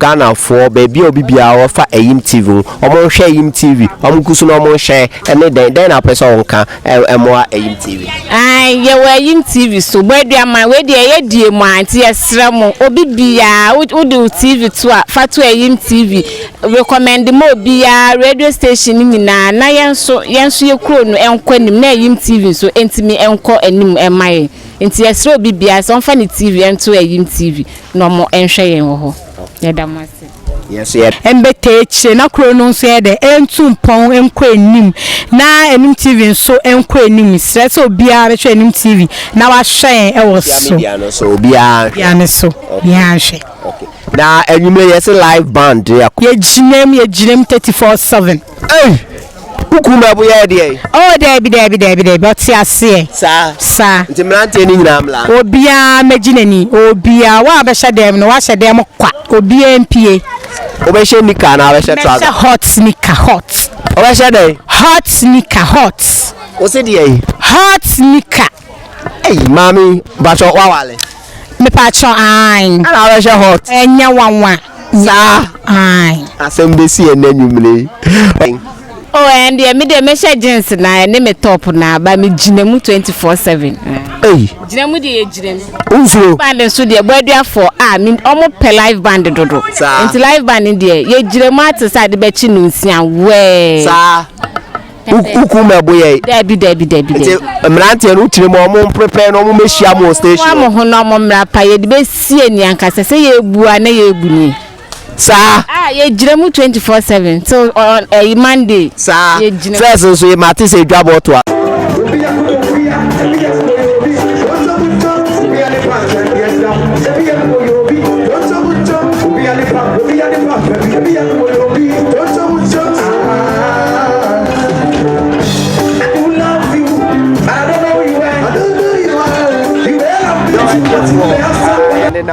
Ghana for baby obibia ofa Akyem TV omo hwe Akyem TV omo kusu no omo hwe ene den na pese onka emoa Akyem TV ye wa Akyem TV so Boadua ma we de ye die mu anti yesra mo obibia wo TV to a fatu Akyem TV recommend mo obia radio station nyina na yenso ye kuro no enko nim na Akyem TV so entimi enko anim emaye enti yesra obibia so onfa ni TV ento Akyem TV no mo enhwe yen ho yes, yeah. Embete na kuro no so ye de entu mpon enko enim na Akyem TV so enko enim stress obia be hwe Akyem TV na wa hwen e wo so obia ne so ya hwe okay na enyume yes live band ye ginem 24/7 Kukuma boya de oh debi but ase sa ntimrante ni nyina amla obia maginani obia wa be hye dem no wa hye dem kwa obia mpie obehye nika na obehye trouser hot nika hot obehye de hot nika hot ose de hot nika mami bacho wawale me pacho ai ana obehye hot enya wanwa sa ai asembesi enanyumle oh and me de measure jeans na ne me top na ba me ginemu 24/7 ginemu de ginemu unfuro band so de Boadua for me omo pe live band dodo enti live band de ye ginemu atisa de be chi no nsia we sa ukuma boye debi mrante no tire mo omo prepare no omo mehia mo station wa mo ho no omo mra pa ye de be sie ni anka se ye ebua na ye ebuni sa ye ginemu 24/7 so on a Monday sa first so ye mati se dwabo to na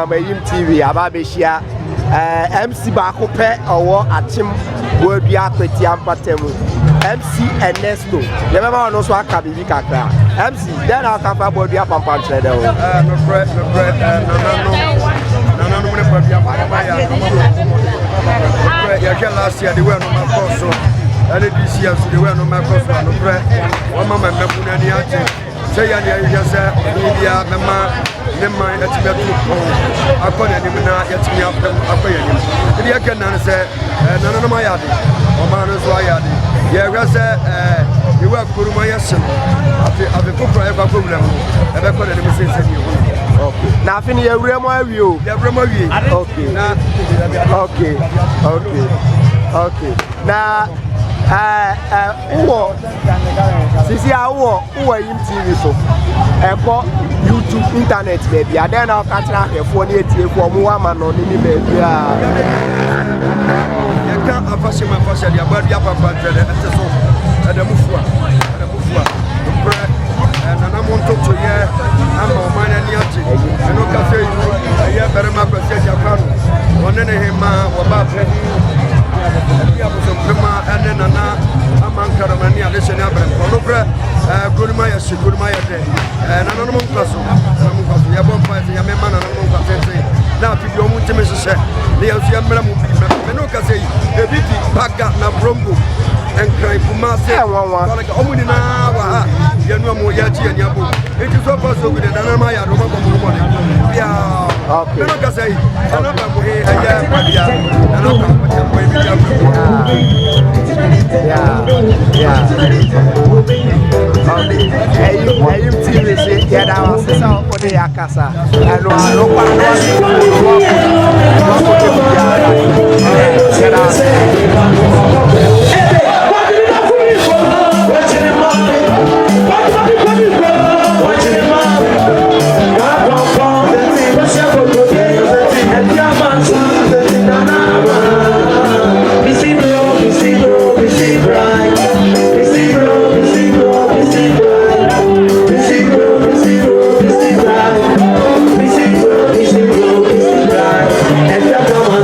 Akyem TV ababeshia MC Bako pe owo Akyem Boadua 31ST MC Ernesto ye mama no so aka bibi kakra MC then aka fa Boadua PANPANKYEREDE o no bread no me Boadua mama ya last year the way no my course so and this year so the way no my course no bread one mama me bu na ni ati say ya ya say media mama nema etibetu akona ni na yetimi afem akoyanim ndi yake nan se nana ma yade o ma no so yade ye hwese ye wa kuruma yesem afi kokra e ba problem e be kona ni me sense ni ho okay na afini ye wremo awi o ye wremo awi okay na okay na sisi awo Akyem TV so eko YouTube internet baby aden na okatra hefo ni etiefo mo wa ma no ni baby ya kan afashima fasha dia Boadua PANPANKYEREDE eteso edamufua bre na monto to ye ama o manya ni ati no ka sei ye bere ma kwase Japan onene hema wo ba pre ya bo prema ene nana amankara mani alesheni abrem kono bre kuruma ya shikuruma ya de nana no monkaso ya bompa ya mema nana no monkaso na afidi o muntime hye ne ya su mra mu bi me no ka sei ebiti baga na brongo enkran kuma se wala omuni na wa ya nu amu ya ji anya bo enti so pa so gide nana ma ya ro ma bomu mo ne ya me no ka sei ana ba mu he ya Boadua ana ka pa mo bi ya Akyem TV se ya da wa se sa o de yakasa eno aro kwa Come on.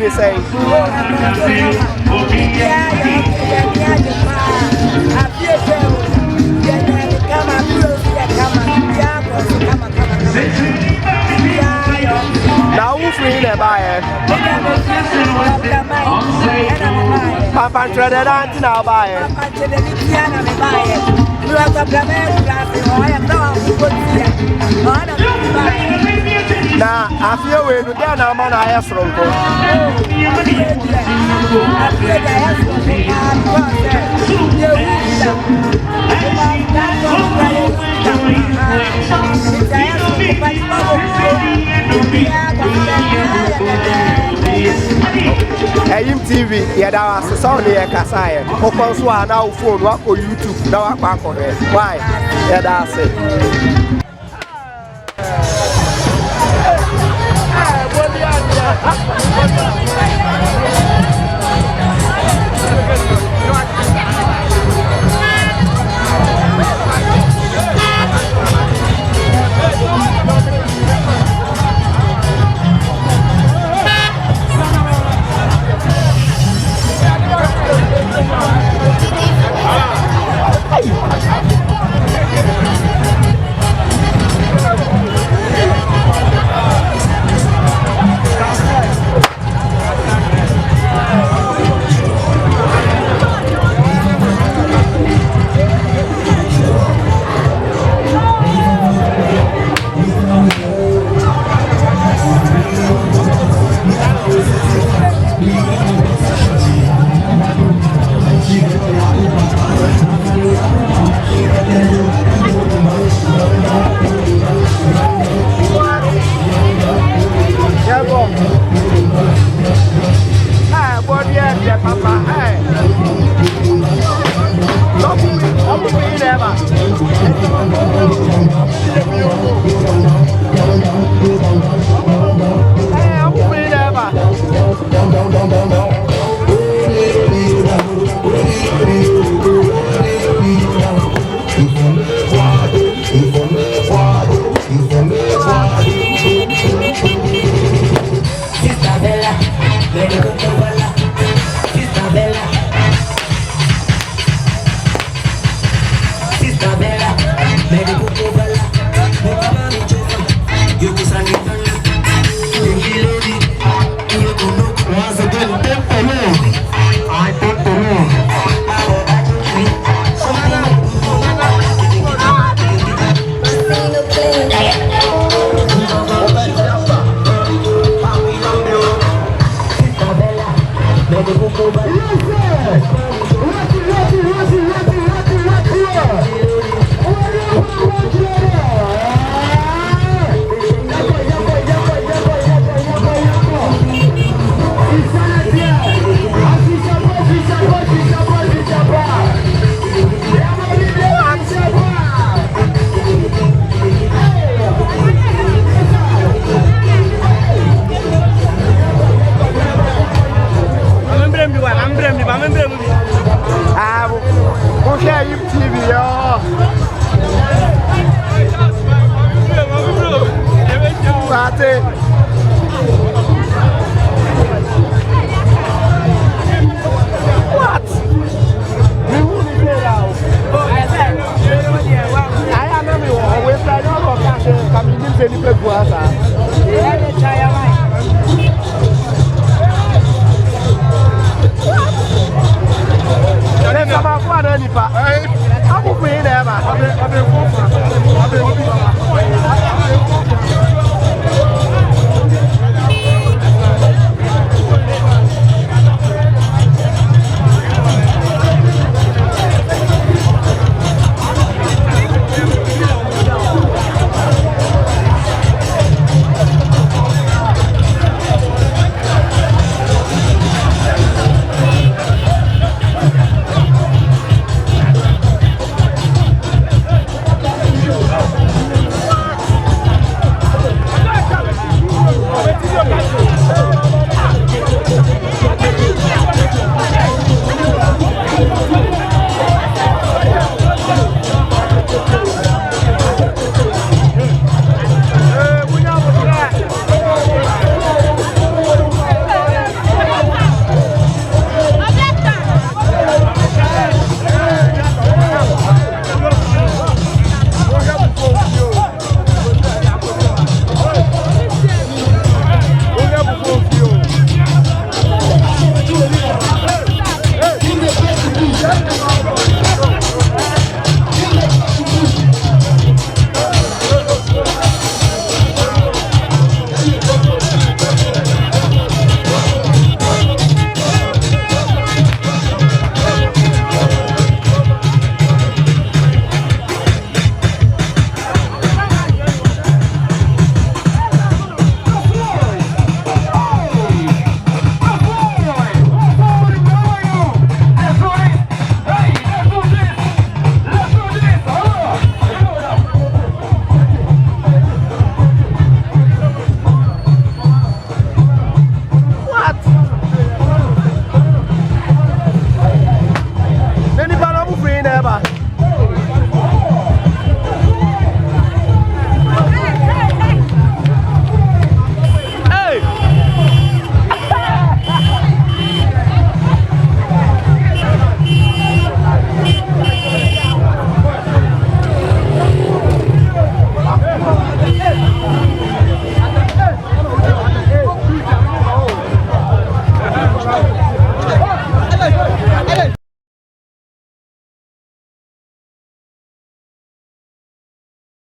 they say? Now who free the buyer? PANPANKYEREDE auntie now buyer. Now I feel we do that now man I from go. Akyem TV, yeah, that was so near Kasai. Open one now phone, walk on YouTube, now walk back on it. Why? Yeah, that's it. Akyem TV, what? I am always trying to catch a community in the I'm